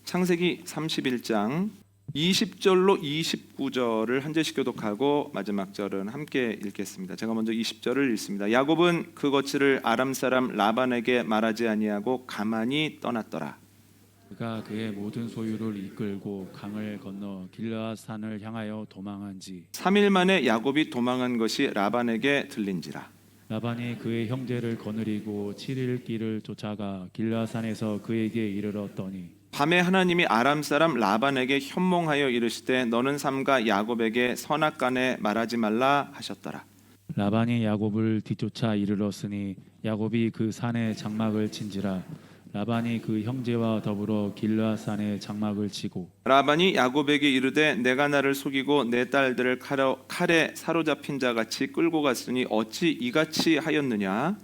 창세기 31장 20절로 29절을 한 절씩 교독하고 마지막 절은 함께 읽겠습니다. 제가 먼저 20절을 읽습니다. 야곱은 그 거취를 아람 사람 라반에게 말하지 아니하고 가만히 떠났더라. 그가 그의 모든 소유를 이끌고 강을 건너 길르앗 산을 향하여 도망한지 3일 만에 야곱이 도망한 것이 라반에게 들린지라. 라반이 그의 형제를 거느리고 7일 길을 쫓아가 길르앗 산에서 그에게 이르렀더니 밤에 하나님이 아람 사람 라반에게 현몽하여 이르시되 너는 삼가 야곱에게 선악간에 말하지 말라 하셨더라. 라반이 야곱을 뒤쫓아 이르렀으니 야곱이 그 산에 장막을 친지라. 라반이 그 형제와 더불어 길르앗 산에 장막을 치고 라반이 야곱에게 이르되 내가 나를 속이고 내 딸들을 칼에 사로잡힌 자같이 끌고 갔으니 어찌 이같이 하였느냐.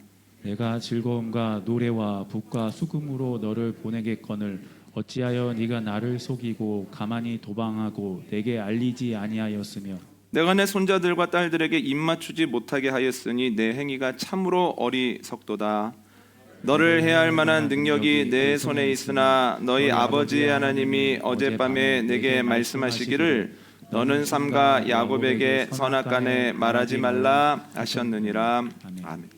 내가 즐거움과 노래와 붓과 수금으로 너를 보내겠거늘 어찌하여 네가 나를 속이고 가만히 도망하고 내게 알리지 아니하였으며 내가 내 손자들과 딸들에게 입맞추지 못하게 하였으니 내 행위가 참으로 어리석도다. 너를 해할 만한 능력이 내 손에 있으나 너희 아버지 하나님이 어젯밤에 내게 말씀하시기를 너는 삼가 야곱에게 선악간에 말하지 말라 하셨느니라. 아멘.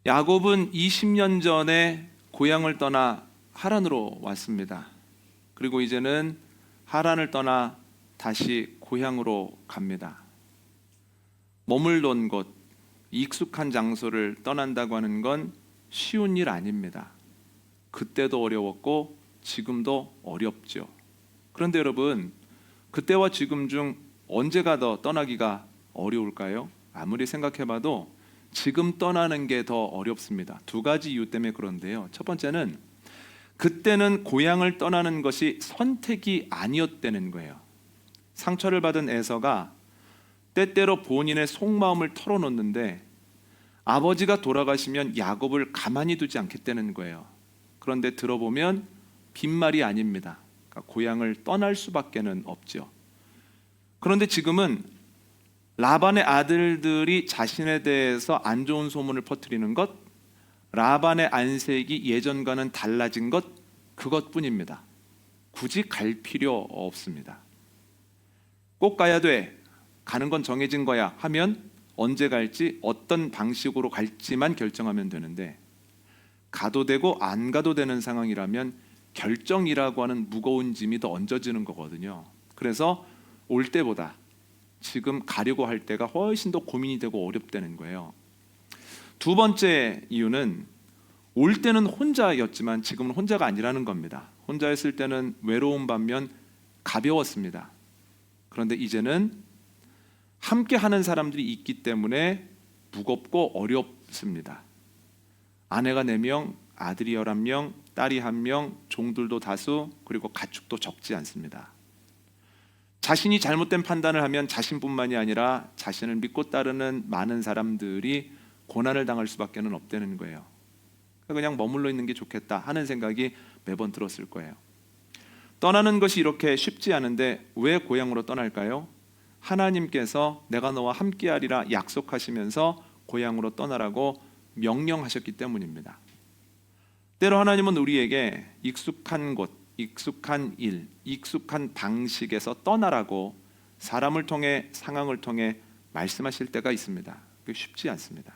야곱은 20년 전에 고향을 떠나 하란으로 왔습니다. 그리고 이제는 하란을 떠나 다시 고향으로 갑니다. 머물던 곳, 익숙한 장소를 떠난다고 하는 건 쉬운 일 아닙니다. 그때도 어려웠고 지금도 어렵죠. 그런데 여러분, 그때와 지금 중 언제가 더 떠나기가 어려울까요? 아무리 생각해봐도 지금 떠나는 게 더 어렵습니다. 두 가지 이유 때문에 그런데요. 첫 번째는 그때는 고향을 떠나는 것이 선택이 아니었다는 거예요. 상처를 받은 에서가 때때로 본인의 속마음을 털어놓는데 아버지가 돌아가시면 야곱을 가만히 두지 않겠다는 거예요. 그런데 들어보면 빈말이 아닙니다. 그러니까 고향을 떠날 수밖에는 없죠. 그런데 지금은 라반의 아들들이 자신에 대해서 안 좋은 소문을 퍼뜨리는 것, 라반의 안색이 예전과는 달라진 것, 그것뿐입니다. 굳이 갈 필요 없습니다. 꼭 가야 돼, 가는 건 정해진 거야 하면 언제 갈지 어떤 방식으로 갈지만 결정하면 되는데, 가도 되고 안 가도 되는 상황이라면 결정이라고 하는 무거운 짐이 더 얹어지는 거거든요. 그래서 올 때보다 지금 가려고 할 때가 훨씬 더 고민이 되고 어렵다는 거예요. 두 번째 이유는 올 때는 혼자였지만 지금은 혼자가 아니라는 겁니다. 혼자였을 때는 외로운 반면 가벼웠습니다. 그런데 이제는 함께 하는 사람들이 있기 때문에 무겁고 어렵습니다. 아내가 4명, 아들이 11명, 딸이 1명, 종들도 다수, 그리고 가축도 적지 않습니다. 자신이 잘못된 판단을 하면 자신뿐만이 아니라 자신을 믿고 따르는 많은 사람들이 고난을 당할 수밖에 없다는 거예요. 그냥 머물러 있는 게 좋겠다 하는 생각이 매번 들었을 거예요. 떠나는 것이 이렇게 쉽지 않은데 왜 고향으로 떠날까요? 하나님께서 내가 너와 함께하리라 약속하시면서 고향으로 떠나라고 명령하셨기 때문입니다. 때로 하나님은 우리에게 익숙한 곳, 익숙한 일, 익숙한 방식에서 떠나라고 사람을 통해, 상황을 통해 말씀하실 때가 있습니다. 그게 쉽지 않습니다.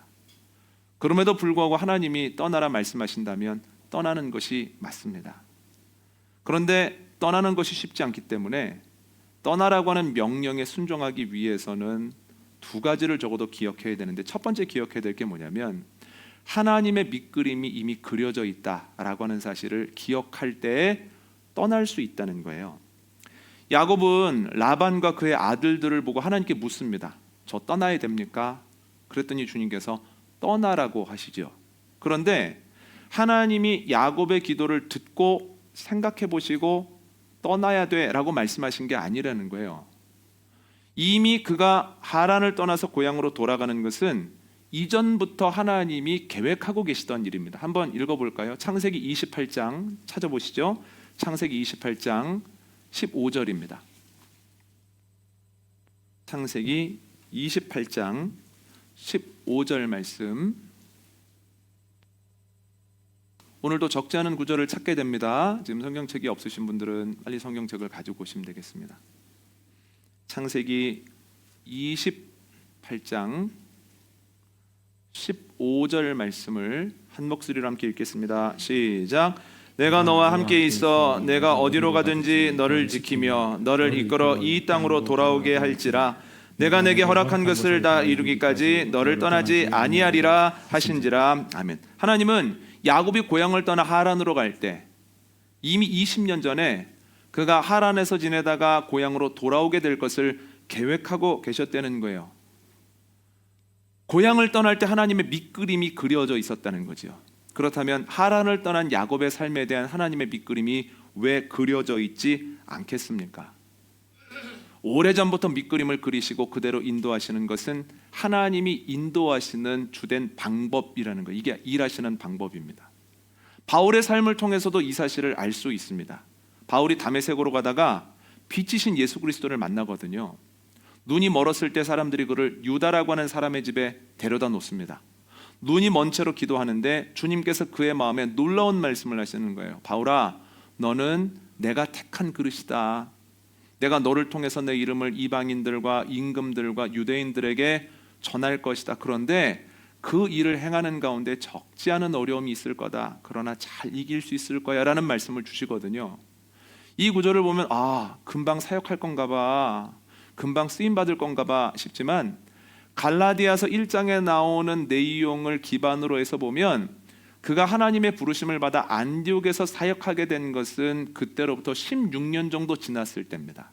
그럼에도 불구하고 하나님이 떠나라 말씀하신다면 떠나는 것이 맞습니다. 그런데 떠나는 것이 쉽지 않기 때문에 떠나라고 하는 명령에 순종하기 위해서는 두 가지를 적어도 기억해야 되는데, 첫 번째 기억해야 될 게 뭐냐면 하나님의 밑그림이 이미 그려져 있다라고 하는 사실을 기억할 때에 떠날 수 있다는 거예요. 야곱은 라반과 그의 아들들을 보고 하나님께 묻습니다. 저 떠나야 됩니까? 그랬더니 주님께서 떠나라고 하시죠. 그런데 하나님이 야곱의 기도를 듣고 생각해 보시고 떠나야 돼라고 말씀하신 게 아니라는 거예요. 이미 그가 하란을 떠나서 고향으로 돌아가는 것은 이전부터 하나님이 계획하고 계시던 일입니다. 한번 읽어볼까요? 창세기 28장 찾아보시죠. 창세기 28장 15절입니다. 창세기 28장 15절 말씀 오늘도 적지 않은 구절을 찾게 됩니다. 지금 성경책이 없으신 분들은 빨리 성경책을 가지고 오시면 되겠습니다. 창세기 28장 15절 말씀을 한 목소리로 함께 읽겠습니다. 시작. 내가 너와 함께 있어 내가 어디로 가든지 너를 지키며 너를 이끌어 이 땅으로 돌아오게 할지라. 내가 내게 허락한 것을 다 이루기까지 너를 떠나지 아니하리라 하신지라. 아멘. 하나님은 야곱이 고향을 떠나 하란으로 갈 때 이미 20년 전에 그가 하란에서 지내다가 고향으로 돌아오게 될 것을 계획하고 계셨다는 거예요. 고향을 떠날 때 하나님의 밑그림이 그려져 있었다는 거죠. 그렇다면 하란을 떠난 야곱의 삶에 대한 하나님의 밑그림이 왜 그려져 있지 않겠습니까? 오래전부터 밑그림을 그리시고 그대로 인도하시는 것은 하나님이 인도하시는 주된 방법이라는 거, 이게 일하시는 방법입니다. 바울의 삶을 통해서도 이 사실을 알 수 있습니다. 바울이 다메섹으로 가다가 빛이신 예수 그리스도를 만나거든요. 눈이 멀었을 때 사람들이 그를 유다라고 하는 사람의 집에 데려다 놓습니다. 눈이 먼 채로 기도하는데 주님께서 그의 마음에 놀라운 말씀을 하시는 거예요. 바울아, 너는 내가 택한 그릇이다. 내가 너를 통해서 내 이름을 이방인들과 임금들과 유대인들에게 전할 것이다. 그런데 그 일을 행하는 가운데 적지 않은 어려움이 있을 거다. 그러나 잘 이길 수 있을 거야 라는 말씀을 주시거든요. 이 구절을 보면 금방 사역할 건가 봐, 금방 쓰임받을 건가 봐 싶지만 갈라디아서 1장에 나오는 내용을 기반으로 해서 보면 그가 하나님의 부르심을 받아 안디옥에서 사역하게 된 것은 그때로부터 16년 정도 지났을 때입니다.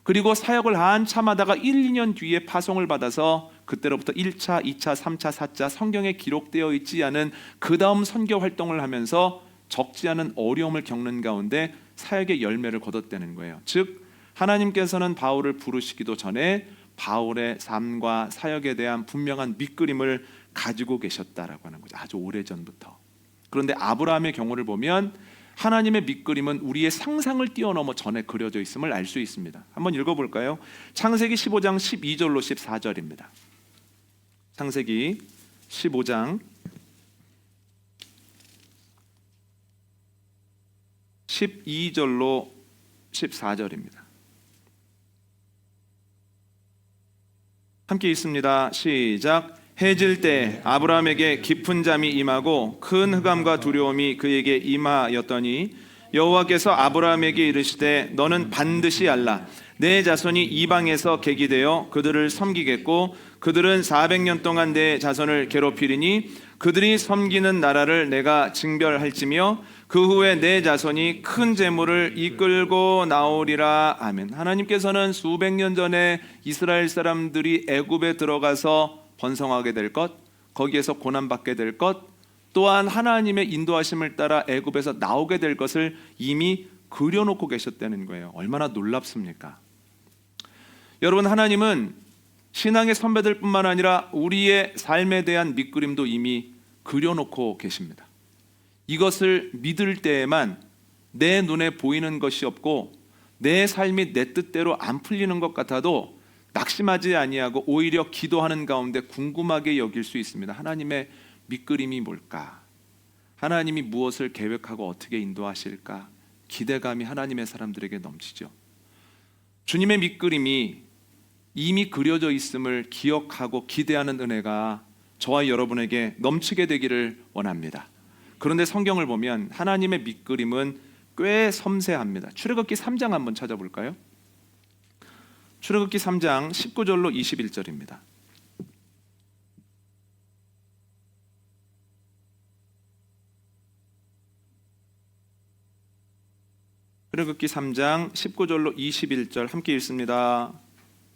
그리고 사역을 한참 하다가 1, 2년 뒤에 파송을 받아서 그때로부터 1차, 2차, 3차, 4차 성경에 기록되어 있지 않은 그 다음 선교 활동을 하면서 적지 않은 어려움을 겪는 가운데 사역의 열매를 거뒀다는 거예요. 즉 하나님께서는 바울을 부르시기도 전에 바울의 삶과 사역에 대한 분명한 밑그림을 가지고 계셨다라고 하는 거죠. 아주 오래전부터. 그런데 아브라함의 경우를 보면 하나님의 밑그림은 우리의 상상을 뛰어넘어 전에 그려져 있음을 알 수 있습니다. 한번 읽어볼까요? 창세기 15장 12절로 14절입니다. 창세기 15장 12절로 14절입니다. 함께 읽습니다. 시작. 해질 때 아브라함에게 깊은 잠이 임하고 큰 흑암과 두려움이 그에게 임하였더니 여호와께서 아브라함에게 이르시되 너는 반드시 알라. 내 자손이 이방에서 객이 되어 그들을 섬기겠고 그들은 400년 동안 내 자손을 괴롭히리니 그들이 섬기는 나라를 내가 징별할지며 그 후에 내 자손이 큰 재물을 이끌고 나오리라. 아멘. 하나님께서는 수백 년 전에 이스라엘 사람들이 애굽에 들어가서 번성하게 될 것, 거기에서 고난받게 될 것, 또한 하나님의 인도하심을 따라 애굽에서 나오게 될 것을 이미 그려놓고 계셨다는 거예요. 얼마나 놀랍습니까? 여러분, 하나님은 신앙의 선배들뿐만 아니라 우리의 삶에 대한 밑그림도 이미 그려놓고 계십니다. 이것을 믿을 때에만 내 눈에 보이는 것이 없고 내 삶이 내 뜻대로 안 풀리는 것 같아도 낙심하지 아니하고 오히려 기도하는 가운데 궁금하게 여길 수 있습니다. 하나님의 밑그림이 뭘까? 하나님이 무엇을 계획하고 어떻게 인도하실까? 기대감이 하나님의 사람들에게 넘치죠. 주님의 밑그림이 이미 그려져 있음을 기억하고 기대하는 은혜가 저와 여러분에게 넘치게 되기를 원합니다. 그런데 성경을 보면 하나님의 밑그림은 꽤 섬세합니다. 출애굽기 3장 한번 찾아볼까요? 출애굽기 3장 19절로 21절입니다. 출애굽기 3장 19절로 21절 함께 읽습니다.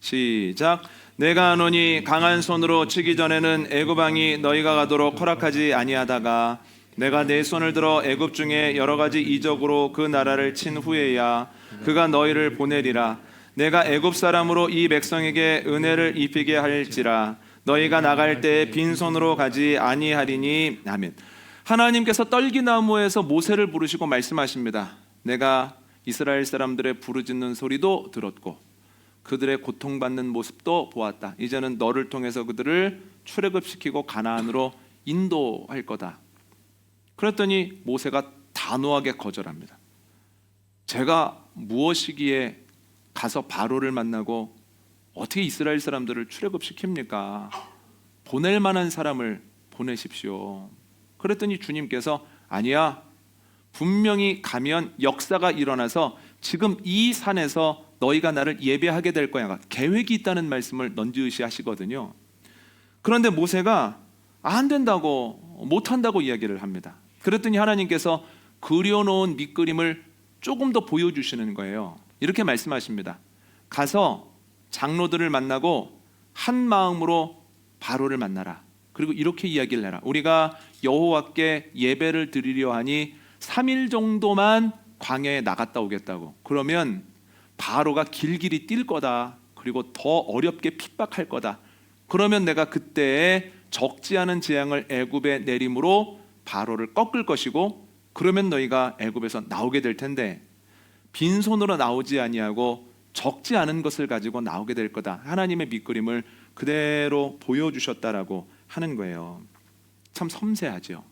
시작. 내가 하노니 강한 손으로 치기 전에는 애굽 왕이 너희가 가도록 허락하지 아니하다가 내가 내 손을 들어 애굽 중에 여러 가지 이적으로 그 나라를 친 후에야 그가 너희를 보내리라. 내가 애굽 사람으로 이 백성에게 은혜를 입히게 할지라. 너희가 나갈 때 빈손으로 가지 아니하리니. 아멘. 하나님께서 떨기나무에서 모세를 부르시고 말씀하십니다. 내가 이스라엘 사람들의 부르짖는 소리도 들었고 그들의 고통받는 모습도 보았다. 이제는 너를 통해서 그들을 출애굽시키고 가나안으로 인도할 거다. 그랬더니 모세가 단호하게 거절합니다. 제가 무엇이기에 가서 바로를 만나고 어떻게 이스라엘 사람들을 출애굽시킵니까? 보낼 만한 사람을 보내십시오. 그랬더니 주님께서 아니야, 분명히 가면 역사가 일어나서 지금 이 산에서 너희가 나를 예배하게 될 거야, 계획이 있다는 말씀을 넌지으시 하시거든요. 그런데 모세가 안 된다고, 못한다고 이야기를 합니다. 그랬더니 하나님께서 그려놓은 밑그림을 조금 더 보여주시는 거예요. 이렇게 말씀하십니다. 가서 장로들을 만나고 한 마음으로 바로를 만나라. 그리고 이렇게 이야기를 해라. 우리가 여호와께 예배를 드리려 하니 3일 정도만 광야에 나갔다 오겠다고. 그러면 바로가 길길이 뛸 거다. 그리고 더 어렵게 핍박할 거다. 그러면 내가 그때에 적지 않은 재앙을 애굽에 내림으로 바로를 꺾을 것이고, 그러면 너희가 애굽에서 나오게 될 텐데 빈손으로 나오지 아니하고 적지 않은 것을 가지고 나오게 될 거다. 하나님의 밑그림을 그대로 보여주셨다라고 하는 거예요. 참 섬세하죠.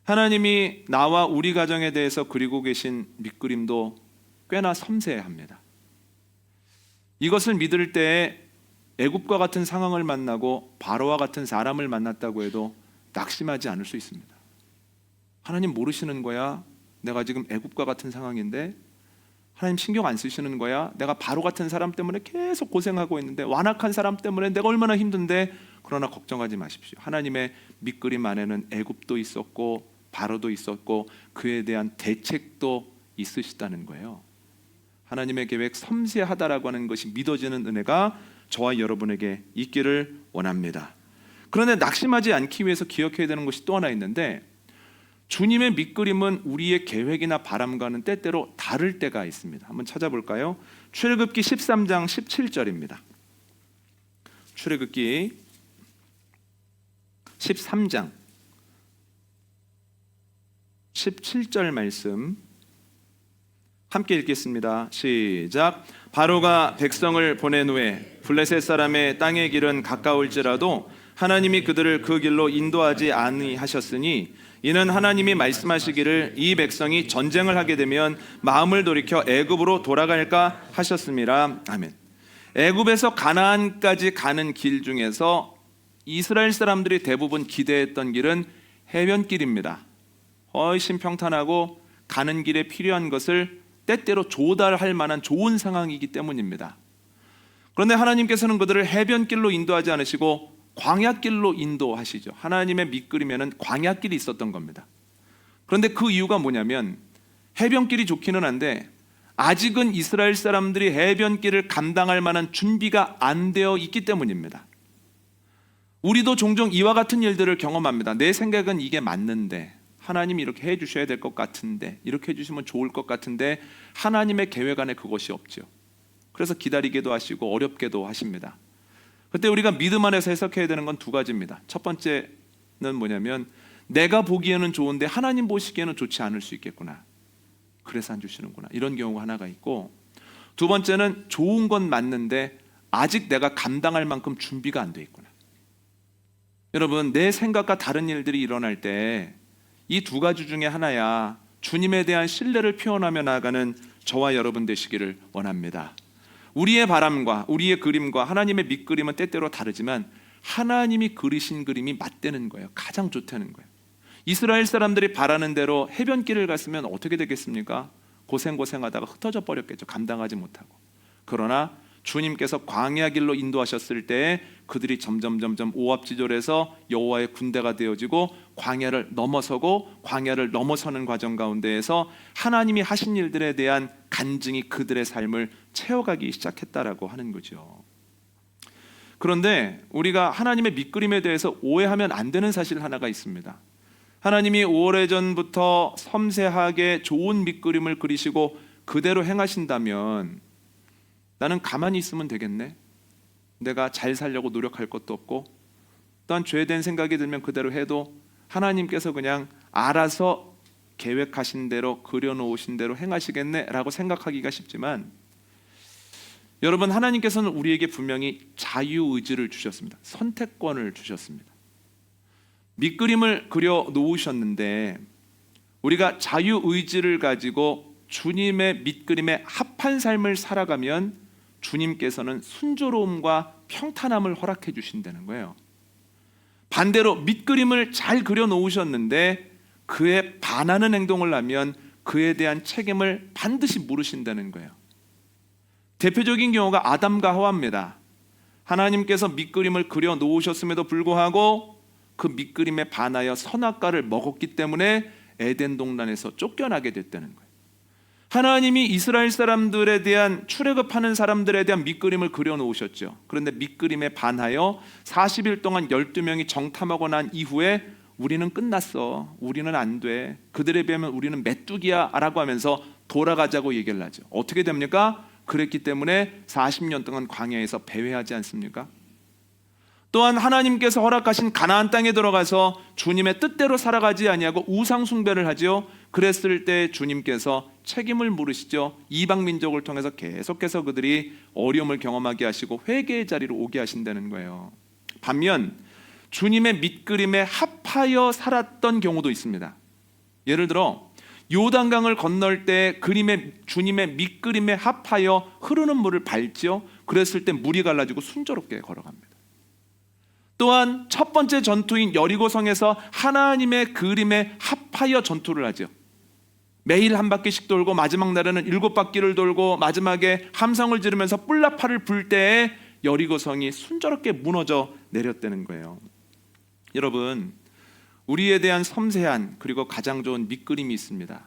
하나님이 나와 우리 가정에 대해서 그리고 계신 밑그림도 꽤나 섬세합니다. 이것을 믿을 때에 애굽과 같은 상황을 만나고 바로와 같은 사람을 만났다고 해도 낙심하지 않을 수 있습니다. 하나님 모르시는 거야? 내가 지금 애굽과 같은 상황인데 하나님 신경 안 쓰시는 거야? 내가 바로 같은 사람 때문에 계속 고생하고 있는데, 완악한 사람 때문에 내가 얼마나 힘든데. 그러나 걱정하지 마십시오. 하나님의 밑그림 안에는 애굽도 있었고 바로도 있었고 그에 대한 대책도 있으시다는 거예요. 하나님의 계획 섬세하다라고 하는 것이 믿어지는 은혜가 저와 여러분에게 있기를 원합니다. 그런데 낙심하지 않기 위해서 기억해야 되는 것이 또 하나 있는데, 주님의 밑그림은 우리의 계획이나 바람과는 때때로 다를 때가 있습니다. 한번 찾아볼까요? 출애굽기 13장 17절입니다. 출애굽기 13장 17절 말씀 함께 읽겠습니다. 시작. 바로가 백성을 보낸 후에 블레셋 사람의 땅의 길은 가까울지라도 하나님이 그들을 그 길로 인도하지 아니하셨으니 이는 하나님이 말씀하시기를 이 백성이 전쟁을 하게 되면 마음을 돌이켜 애굽으로 돌아갈까 하셨습니다. 아멘. 애굽에서 가나안까지 가는 길 중에서 이스라엘 사람들이 대부분 기대했던 길은 해변길입니다. 훨씬 평탄하고 가는 길에 필요한 것을 때때로 조달할 만한 좋은 상황이기 때문입니다. 그런데 하나님께서는 그들을 해변길로 인도하지 않으시고 광야길로 인도하시죠. 하나님의 밑그림에는 광야길이 있었던 겁니다. 그런데 그 이유가 뭐냐면, 해변길이 좋기는 한데 아직은 이스라엘 사람들이 해변길을 감당할 만한 준비가 안 되어 있기 때문입니다. 우리도 종종 이와 같은 일들을 경험합니다. 내 생각은 이게 맞는데, 하나님이 이렇게 해주셔야 될 것 같은데, 이렇게 해주시면 좋을 것 같은데 하나님의 계획 안에 그것이 없죠. 그래서 기다리게도 하시고 어렵게도 하십니다. 그때 우리가 믿음 안에서 해석해야 되는 건 두 가지입니다. 첫 번째는 뭐냐면, 내가 보기에는 좋은데 하나님 보시기에는 좋지 않을 수 있겠구나. 그래서 안 주시는구나. 이런 경우가 하나가 있고, 두 번째는 좋은 건 맞는데 아직 내가 감당할 만큼 준비가 안 돼 있구나. 여러분, 내 생각과 다른 일들이 일어날 때 이 두 가지 중에 하나야 주님에 대한 신뢰를 표현하며 나아가는 저와 여러분 되시기를 원합니다. 우리의 바람과 우리의 그림과 하나님의 밑그림은 때때로 다르지만 하나님이 그리신 그림이 맞대는 거예요. 가장 좋다는 거예요. 이스라엘 사람들이 바라는 대로 해변길을 갔으면 어떻게 되겠습니까? 고생하다가 흩어져 버렸겠죠. 감당하지 못하고. 그러나 주님께서 광야길로 인도하셨을 때 그들이 점점 오합지졸해서 여호와의 군대가 되어지고 광야를 넘어서는 과정 가운데에서 하나님이 하신 일들에 대한 간증이 그들의 삶을 채워가기 시작했다라고 하는 거죠. 그런데 우리가 하나님의 밑그림에 대해서 오해하면 안 되는 사실 하나가 있습니다. 하나님이 오래전부터 섬세하게 좋은 밑그림을 그리시고 그대로 행하신다면 나는 가만히 있으면 되겠네. 내가 잘 살려고 노력할 것도 없고, 또한 죄된 생각이 들면 그대로 해도 하나님께서 그냥 알아서 계획하신 대로 그려놓으신 대로 행하시겠네 라고 생각하기가 쉽지만, 여러분, 하나님께서는 우리에게 분명히 자유의지를 주셨습니다. 선택권을 주셨습니다. 밑그림을 그려 놓으셨는데 우리가 자유의지를 가지고 주님의 밑그림에 합한 삶을 살아가면 주님께서는 순조로움과 평탄함을 허락해 주신다는 거예요. 반대로 밑그림을 잘 그려 놓으셨는데 그에 반하는 행동을 하면 그에 대한 책임을 반드시 물으신다는 거예요. 대표적인 경우가 아담과 하와입니다. 하나님께서 밑그림을 그려 놓으셨음에도 불구하고 그 밑그림에 반하여 선악과를 먹었기 때문에 에덴 동산에서 쫓겨나게 됐다는 거예요. 하나님이 이스라엘 사람들에 대한 출애굽하는 사람들에 대한 밑그림을 그려 놓으셨죠. 그런데 밑그림에 반하여 40일 동안 12명이 정탐하고 난 이후에 우리는 끝났어, 우리는 안 돼, 그들에 비하면 우리는 메뚜기야 라고 하면서 돌아가자고 얘기를 하죠. 어떻게 됩니까? 그랬기 때문에 40년 동안 광야에서 배회하지 않습니까? 또한 하나님께서 허락하신 가나안 땅에 들어가서 주님의 뜻대로 살아가지 아니하고 우상 숭배를 하지요. 그랬을 때 주님께서 책임을 물으시죠. 이방 민족을 통해서 계속해서 그들이 어려움을 경험하게 하시고 회개의 자리로 오게 하신다는 거예요. 반면 주님의 밑그림에 합하여 살았던 경우도 있습니다. 예를 들어 요단강을 건널 때 주님의 밑그림에 합하여 흐르는 물을 밟지요. 그랬을 때 물이 갈라지고 순조롭게 걸어갑니다. 또한 첫 번째 전투인 여리고성에서 하나님의 그림에 합하여 전투를 하죠. 매일 한 바퀴씩 돌고 마지막 날에는 7바퀴를 돌고 마지막에 함성을 지르면서 뿔나팔을 불 때에 여리고성이 순조롭게 무너져 내렸다는 거예요. 여러분, 우리에 대한 섬세한 그리고 가장 좋은 밑그림이 있습니다.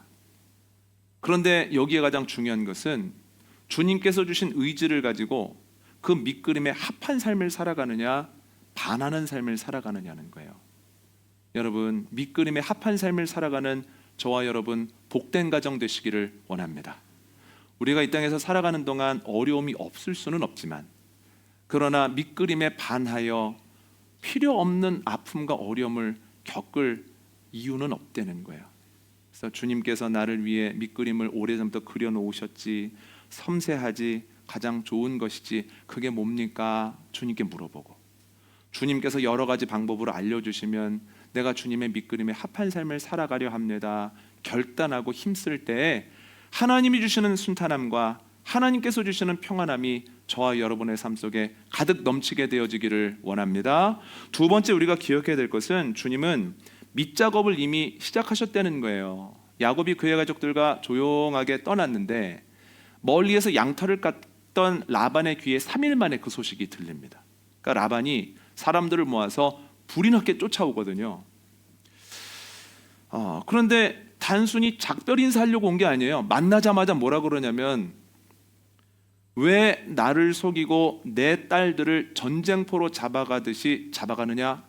그런데 여기에 가장 중요한 것은 주님께서 주신 의지를 가지고 그 밑그림에 합한 삶을 살아가느냐 반하는 삶을 살아가느냐는 거예요. 여러분, 밑그림에 합한 삶을 살아가는 저와 여러분 복된 가정 되시기를 원합니다. 우리가 이 땅에서 살아가는 동안 어려움이 없을 수는 없지만 그러나 밑그림에 반하여 필요 없는 아픔과 어려움을 겪을 이유는 없다는 거예요. 그래서 주님께서 나를 위해 밑그림을 오래전부터 그려놓으셨지, 섬세하지, 가장 좋은 것이지 그게 뭡니까? 주님께 물어보고 주님께서 여러 가지 방법으로 알려주시면 내가 주님의 밑그림에 합한 삶을 살아가려 합니다. 결단하고 힘쓸 때에 하나님이 주시는 순탄함과 하나님께서 주시는 평안함이 저와 여러분의 삶 속에 가득 넘치게 되어지기를 원합니다. 두 번째 우리가 기억해야 될 것은 주님은 밑작업을 이미 시작하셨다는 거예요. 야곱이 그의 가족들과 조용하게 떠났는데 멀리에서 양털을 깠던 라반의 귀에 3일 만에 그 소식이 들립니다. 그러니까 라반이 사람들을 모아서 불이 나게 쫓아오거든요. 그런데 단순히 작별 인사하려고 온 게 아니에요. 만나자마자 뭐라 그러냐면 왜 나를 속이고 내 딸들을 전쟁포로 잡아가듯이 잡아가느냐?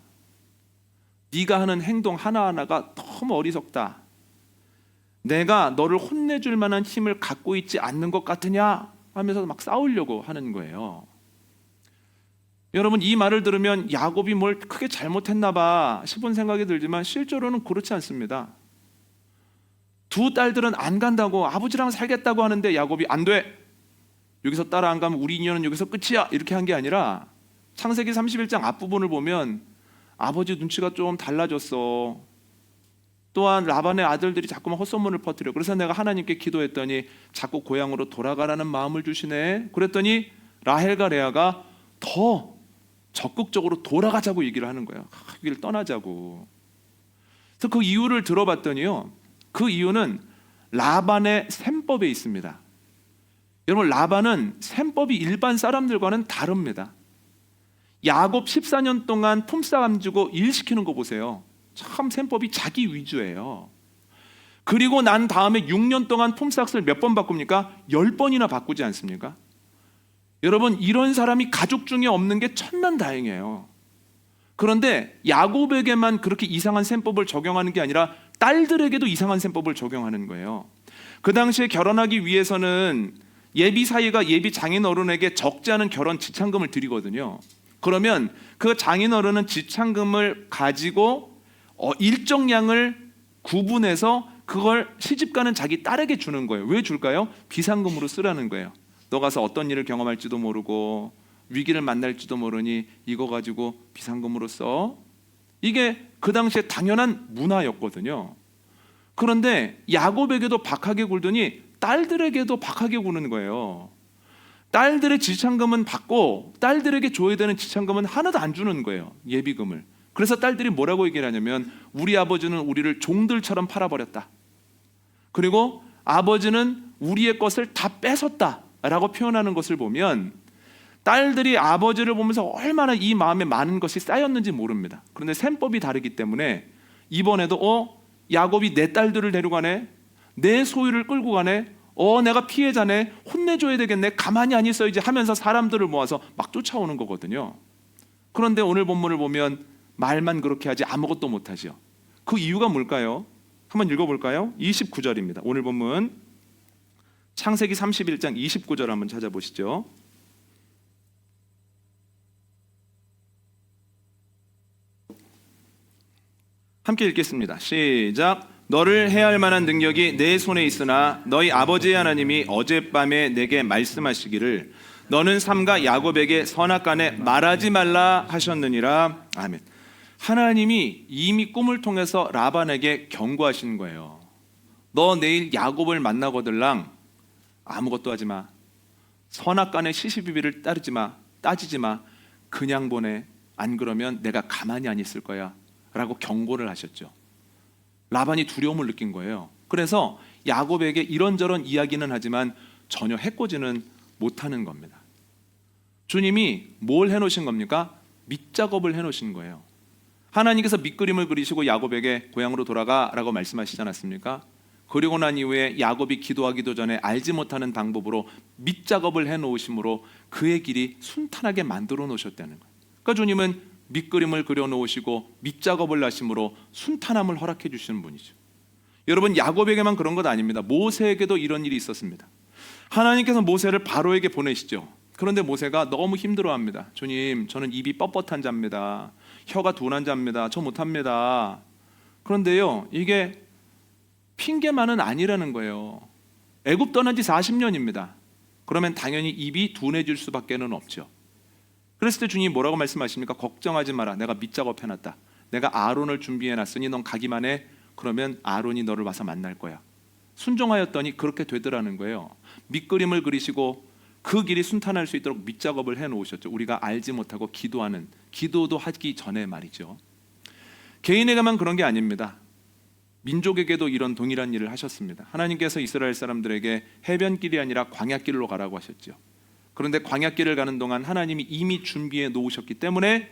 네가 하는 행동 하나하나가 너무 어리석다. 내가 너를 혼내줄 만한 힘을 갖고 있지 않는 것 같으냐? 하면서 막 싸우려고 하는 거예요. 여러분, 이 말을 들으면 야곱이 뭘 크게 잘못했나 봐 싶은 생각이 들지만 실제로는 그렇지 않습니다. 두 딸들은 안 간다고 아버지랑 살겠다고 하는데 야곱이 안 돼, 여기서 따라 안 가면 우리 인연은 여기서 끝이야, 이렇게 한 게 아니라 창세기 31장 앞부분을 보면 아버지 눈치가 좀 달라졌어. 또한 라반의 아들들이 자꾸만 헛소문을 퍼뜨려. 그래서 내가 하나님께 기도했더니 자꾸 고향으로 돌아가라는 마음을 주시네. 그랬더니 라헬과 레아가 더 적극적으로 돌아가자고 얘기를 하는 거예요. 여기를 떠나자고. 그래서 그 이유를 들어봤더니요, 그 이유는 라반의 셈법에 있습니다. 여러분, 라반은 셈법이 일반 사람들과는 다릅니다. 야곱 14년 동안 품삯 주고 일 시키는 거 보세요. 참 셈법이 자기 위주예요. 그리고 난 다음에 6년 동안 품삯을 몇 번 바꿉니까? 10번이나 바꾸지 않습니까? 여러분, 이런 사람이 가족 중에 없는 게 천만다행이에요. 그런데 야곱에게만 그렇게 이상한 셈법을 적용하는 게 아니라 딸들에게도 이상한 셈법을 적용하는 거예요. 그 당시에 결혼하기 위해서는 예비 사이가 예비 장인 어른에게 적지 않은 결혼 지참금을 드리거든요. 그러면 그 장인 어른은 지참금을 가지고 일정량을 구분해서 그걸 시집가는 자기 딸에게 주는 거예요. 왜 줄까요? 비상금으로 쓰라는 거예요. 너 가서 어떤 일을 경험할지도 모르고 위기를 만날지도 모르니 이거 가지고 비상금으로 써. 이게 그 당시에 당연한 문화였거든요. 그런데 야곱에게도 박하게 굴더니 딸들에게도 박하게 구는 거예요. 딸들의 지참금은 받고 딸들에게 줘야 되는 지참금은 하나도 안 주는 거예요. 예비금을. 그래서 딸들이 뭐라고 얘기를 하냐면 우리 아버지는 우리를 종들처럼 팔아버렸다. 그리고 아버지는 우리의 것을 다 뺏었다라고 표현하는 것을 보면 딸들이 아버지를 보면서 얼마나 이 마음에 많은 것이 쌓였는지 모릅니다. 그런데 셈법이 다르기 때문에 이번에도 야곱이 내 딸들을 데려가네, 내 소유를 끌고 가네, 내가 피해자네, 혼내줘야 되겠네, 가만히 안 있어야지 하면서 사람들을 모아서 막 쫓아오는 거거든요. 그런데 오늘 본문을 보면 말만 그렇게 하지 아무것도 못하죠. 그 이유가 뭘까요? 한번 읽어볼까요? 29절입니다. 오늘 본문 창세기 31장 29절 한번 찾아보시죠. 함께 읽겠습니다. 시작. 너를 해할 만한 능력이 내 손에 있으나 너희 아버지의 하나님이 어젯밤에 내게 말씀하시기를 너는 삼가 야곱에게 선악간에 말하지 말라 하셨느니라. 아멘. 하나님이 이미 꿈을 통해서 라반에게 경고하신 거예요. 너 내일 야곱을 만나거들랑 아무것도 하지 마. 선악간의 시시비비를 따지지 마. 그냥 보내. 안 그러면 내가 가만히 안 있을 거야 라고 경고를 하셨죠. 라반이 두려움을 느낀 거예요. 그래서 야곱에게 이런저런 이야기는 하지만 전혀 해코지는 못하는 겁니다. 주님이 뭘 해놓으신 겁니까? 밑작업을 해놓으신 거예요. 하나님께서 밑그림을 그리시고 야곱에게 고향으로 돌아가라고 말씀하시지 않았습니까? 그리고 난 이후에 야곱이 기도하기도 전에 알지 못하는 방법으로 밑작업을 해놓으심으로 그의 길이 순탄하게 만들어 놓으셨다는 거예요. 그러니까 주님은 밑그림을 그려놓으시고 밑작업을 하심으로 순탄함을 허락해 주시는 분이죠. 여러분, 야곱에게만 그런 것 아닙니다. 모세에게도 이런 일이 있었습니다. 하나님께서 모세를 바로에게 보내시죠. 그런데 모세가 너무 힘들어합니다. 주님, 저는 입이 뻣뻣한 자입니다. 혀가 둔한 자입니다. 저 못합니다. 그런데요, 이게 핑계만은 아니라는 거예요. 애굽 떠난 지 40년입니다. 그러면 당연히 입이 둔해질 수밖에는 없죠. 그랬을 때 주님이 뭐라고 말씀하십니까? 걱정하지 마라. 내가 밑작업 해놨다. 내가 아론을 준비해놨으니 넌 가기만 해. 그러면 아론이 너를 와서 만날 거야. 순종하였더니 그렇게 되더라는 거예요. 밑그림을 그리시고 그 길이 순탄할 수 있도록 밑작업을 해놓으셨죠. 우리가 알지 못하고 기도도 하기 전에 말이죠. 개인에게만 그런 게 아닙니다. 민족에게도 이런 동일한 일을 하셨습니다. 하나님께서 이스라엘 사람들에게 해변길이 아니라 광야길로 가라고 하셨죠. 그런데 광야길을 가는 동안 하나님이 이미 준비해 놓으셨기 때문에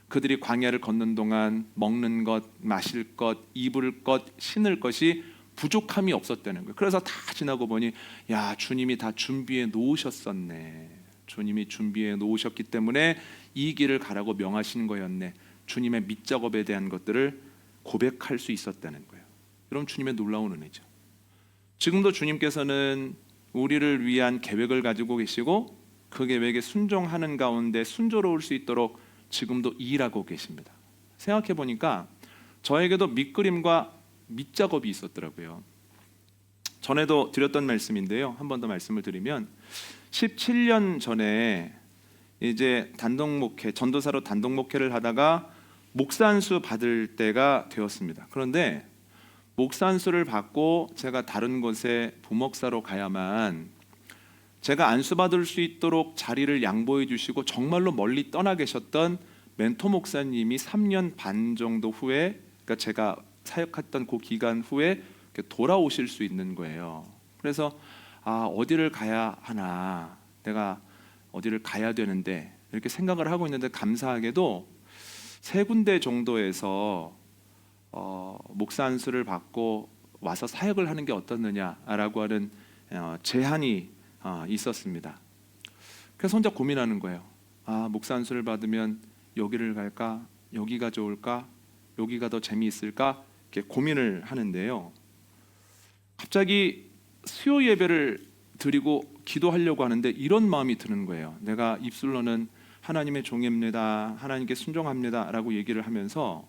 그들이 광야를 걷는 동안 먹는 것, 마실 것, 입을 것, 신을 것이 부족함이 없었다는 거예요. 그래서 다 지나고 보니 야, 주님이 다 준비해 놓으셨었네. 주님이 준비해 놓으셨기 때문에 이 길을 가라고 명하신 거였네. 주님의 밑작업에 대한 것들을 고백할 수 있었다는 거예요. 여러분, 주님의 놀라운 은혜죠. 지금도 주님께서는 우리를 위한 계획을 가지고 계시고 그 계획에 순종하는 가운데 순조로울 수 있도록 지금도 일하고 계십니다. 생각해 보니까 저에게도 밑그림과 밑작업이 있었더라고요. 전에도 드렸던 말씀인데요. 한 번 더 말씀을 드리면 17년 전에 이제 단독 목회, 전도사로 단독 목회를 하다가 목사 안수 받을 때가 되었습니다. 그런데 목사 안수를 받고 제가 다른 곳에 부목사로 가야만 제가 안수받을 수 있도록 자리를 양보해 주시고 정말로 멀리 떠나 계셨던 멘토 목사님이 3년 반 정도 후에, 그러니까 제가 사역했던 그 기간 후에 돌아오실 수 있는 거예요. 그래서 어디를 가야 하나, 내가 어디를 가야 되는데 이렇게 생각을 하고 있는데 감사하게도 3군데 정도에서 목사 안수를 받고 와서 사역을 하는 게 어떻느냐라고 하는 제안이 있었습니다. 그래서 혼자 고민하는 거예요. 목사 안수를 받으면 여기를 갈까? 여기가 좋을까? 여기가 더 재미있을까? 이렇게 고민을 하는데요. 갑자기 수요 예배를 드리고 기도하려고 하는데 이런 마음이 드는 거예요. 내가 입술로는 하나님의 종입니다, 하나님께 순종합니다 라고 얘기를 하면서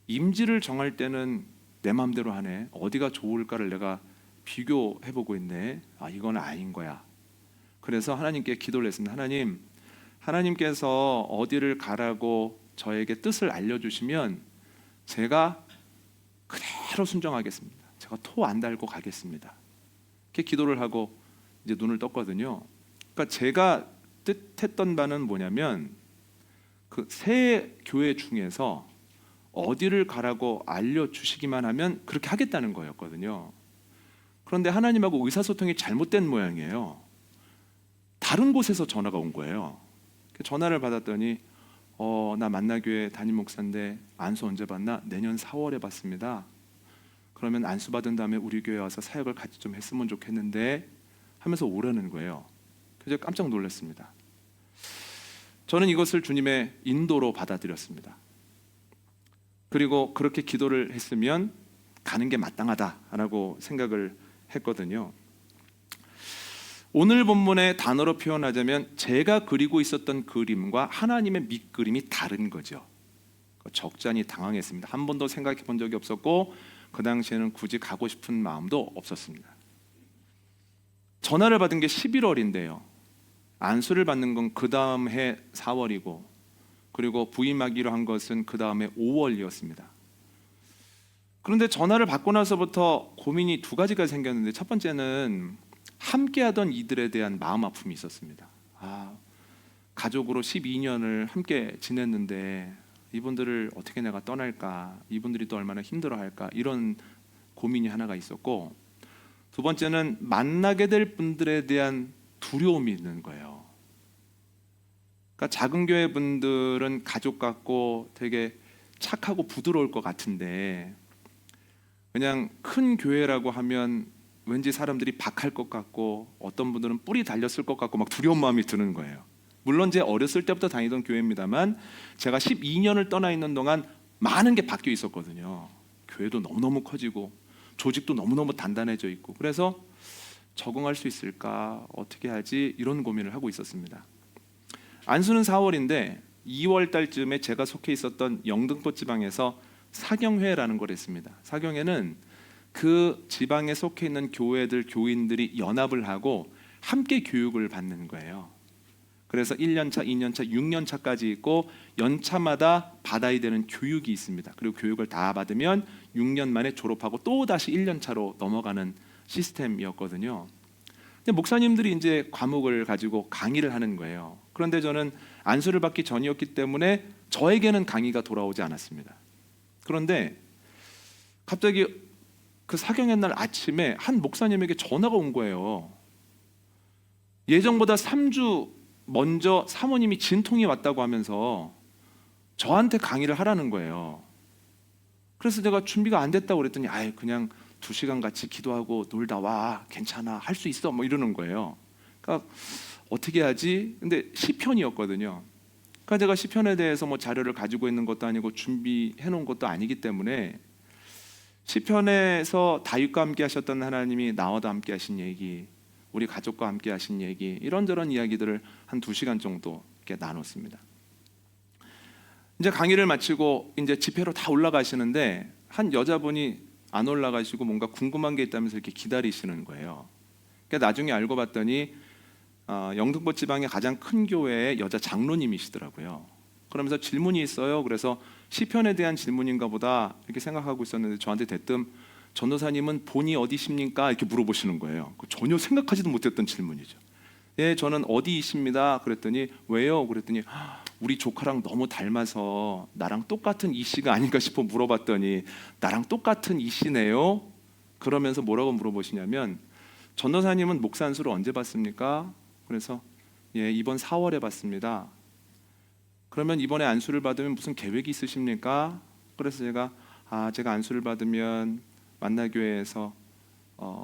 임지를 정할 때는 내 마음대로 하네. 어디가 좋을까를 내가 비교해보고 있네. 이건 아닌 거야. 그래서 하나님께 기도를 했습니다. 하나님께서 어디를 가라고 저에게 뜻을 알려주시면 제가 그대로 순종하겠습니다. 제가 토 안 달고 가겠습니다. 이렇게 기도를 하고 이제 눈을 떴거든요. 그러니까 제가 뜻했던 바는 뭐냐면 그 새 교회 중에서 어디를 가라고 알려주시기만 하면 그렇게 하겠다는 거였거든요. 그런데 하나님하고 의사소통이 잘못된 모양이에요. 다른 곳에서 전화가 온 거예요. 전화를 받았더니 나 만나교회 담임 목사인데 안수 언제 받나? 내년 4월에 받습니다. 그러면 안수 받은 다음에 우리 교회 와서 사역을 같이 좀 했으면 좋겠는데 하면서 오라는 거예요. 그래서 깜짝 놀랐습니다. 저는 이것을 주님의 인도로 받아들였습니다. 그리고 그렇게 기도를 했으면 가는 게 마땅하다라고 생각을 했거든요. 오늘 본문의 단어로 표현하자면 제가 그리고 있었던 그림과 하나님의 밑그림이 다른 거죠. 적잖이 당황했습니다. 한 번도 생각해 본 적이 없었고 그 당시에는 굳이 가고 싶은 마음도 없었습니다. 전화를 받은 게 11월인데요. 안수를 받는 건 그 다음 해 4월이고 그리고 부임하기로 한 것은 그 다음에 5월이었습니다. 그런데 전화를 받고 나서부터 고민이 두 가지가 생겼는데 첫 번째는 함께하던 이들에 대한 마음 아픔이 있었습니다. 가족으로 12년을 함께 지냈는데 이분들을 어떻게 내가 떠날까? 이분들이 또 얼마나 힘들어할까? 이런 고민이 하나가 있었고 두 번째는 만나게 될 분들에 대한 두려움이 있는 거예요. 그러니까 작은 교회 분들은 가족 같고 되게 착하고 부드러울 것 같은데 그냥 큰 교회라고 하면 왠지 사람들이 박할 것 같고 어떤 분들은 뿔이 달렸을 것 같고 막 두려운 마음이 드는 거예요. 물론 제 어렸을 때부터 다니던 교회입니다만 제가 12년을 떠나 있는 동안 많은 게 바뀌어 있었거든요. 교회도 너무너무 커지고 조직도 너무너무 단단해져 있고 그래서 적응할 수 있을까? 어떻게 하지? 이런 고민을 하고 있었습니다. 안수는 4월인데 2월 달쯤에 제가 속해 있었던 영등포 지방에서 사경회라는 걸 했습니다. 사경회는 그 지방에 속해 있는 교회들 교인들이 연합을 하고 함께 교육을 받는 거예요. 그래서 1년차, 2년차, 6년차까지 있고 연차마다 받아야 되는 교육이 있습니다. 그리고 교육을 다 받으면 6년 만에 졸업하고 또 다시 1년차로 넘어가는 시스템이었거든요. 근데 목사님들이 이제 과목을 가지고 강의를 하는 거예요. 그런데 저는 안수를 받기 전이었기 때문에 저에게는 강의가 돌아오지 않았습니다. 그런데 갑자기 그 사경의 날 아침에 한 목사님에게 전화가 온 거예요. 예정보다 3주 먼저 사모님이 진통이 왔다고 하면서 저한테 강의를 하라는 거예요. 그래서 제가 준비가 안 됐다고 그랬더니 그냥 2시간 같이 기도하고 놀다 와. 괜찮아. 할 수 있어. 뭐 이러는 거예요. 그러니까 어떻게 하지? 근데 시편이었거든요. 그러니까 제가 시편에 대해서 뭐 자료를 가지고 있는 것도 아니고 준비해 놓은 것도 아니기 때문에 시편에서 다윗과 함께 하셨던 하나님이 나와도 함께 하신 얘기, 우리 가족과 함께 하신 얘기, 이런저런 이야기들을 한 2시간 정도 이렇게 나눴습니다. 이제 강의를 마치고 이제 집회로 다 올라가시는데 한 여자분이 안 올라가시고 뭔가 궁금한 게 있다면서 이렇게 기다리시는 거예요. 그러니까 나중에 알고 봤더니 영등포 지방의 가장 큰 교회의 여자 장로님이시더라고요. 그러면서 질문이 있어요. 그래서 시편에 대한 질문인가 보다 이렇게 생각하고 있었는데 저한테 대뜸 전도사님은 본이 어디십니까? 이렇게 물어보시는 거예요. 전혀 생각하지도 못했던 질문이죠. 예, 저는 어디이십니다. 그랬더니 왜요? 그랬더니 우리 조카랑 너무 닮아서 나랑 똑같은 이씨가 아닌가 싶어 물어봤더니 나랑 똑같은 이씨네요. 그러면서 뭐라고 물어보시냐면 전도사님은 목사 안수를 언제 받습니까? 그래서 예, 이번 4월에 받습니다. 그러면 이번에 안수를 받으면 무슨 계획이 있으십니까? 그래서 제가 안수를 받으면 만나교회에서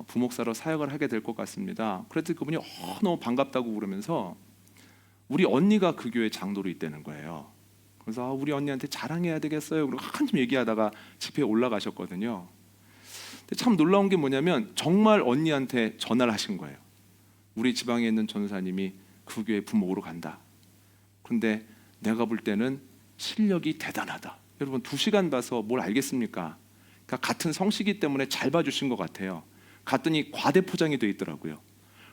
부목사로 사역을 하게 될 것 같습니다. 그랬더니 그분이 너무 반갑다고 그러면서 우리 언니가 그 교회 장로로 있다는 거예요. 그래서 우리 언니한테 자랑해야 되겠어요. 그리고 한참 얘기하다가 집회에 올라가셨거든요. 근데 참 놀라운 게 뭐냐면 정말 언니한테 전화를 하신 거예요. 우리 지방에 있는 전사님이 그 교회 부목으로 간다. 그런데 내가 볼 때는 실력이 대단하다. 여러분 2시간 봐서 뭘 알겠습니까? 그러니까 같은 성씨기 때문에 잘 봐주신 것 같아요. 갔더니 과대포장이 돼 있더라고요.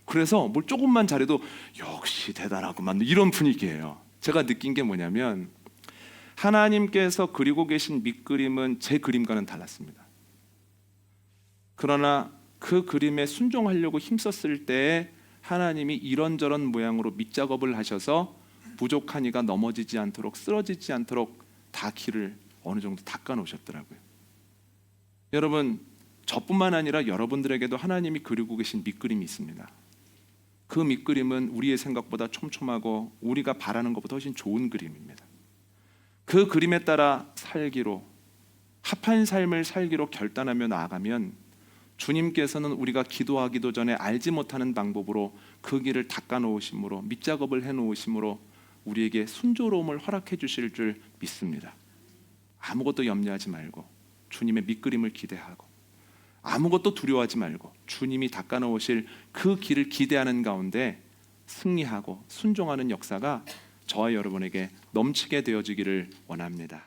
그래서 뭘 조금만 잘해도 역시 대단하구만 이런 분위기예요. 제가 느낀 게 뭐냐면 하나님께서 그리고 계신 밑그림은 제 그림과는 달랐습니다. 그러나 그 그림에 순종하려고 힘썼을 때에 하나님이 이런저런 모양으로 밑작업을 하셔서 부족한 이가 넘어지지 않도록, 쓰러지지 않도록 다 길을 어느 정도 닦아 놓으셨더라고요. 여러분, 저뿐만 아니라 여러분들에게도 하나님이 그리고 계신 밑그림이 있습니다. 그 밑그림은 우리의 생각보다 촘촘하고 우리가 바라는 것보다 훨씬 좋은 그림입니다. 그 그림에 따라 살기로, 합한 삶을 살기로 결단하며 나아가면 주님께서는 우리가 기도하기도 전에 알지 못하는 방법으로 그 길을 닦아 놓으심으로, 밑작업을 해 놓으심으로 우리에게 순조로움을 허락해 주실 줄 믿습니다. 아무것도 염려하지 말고 주님의 밑그림을 기대하고, 아무것도 두려워하지 말고 주님이 닦아 놓으실 그 길을 기대하는 가운데 승리하고 순종하는 역사가 저와 여러분에게 넘치게 되어지기를 원합니다.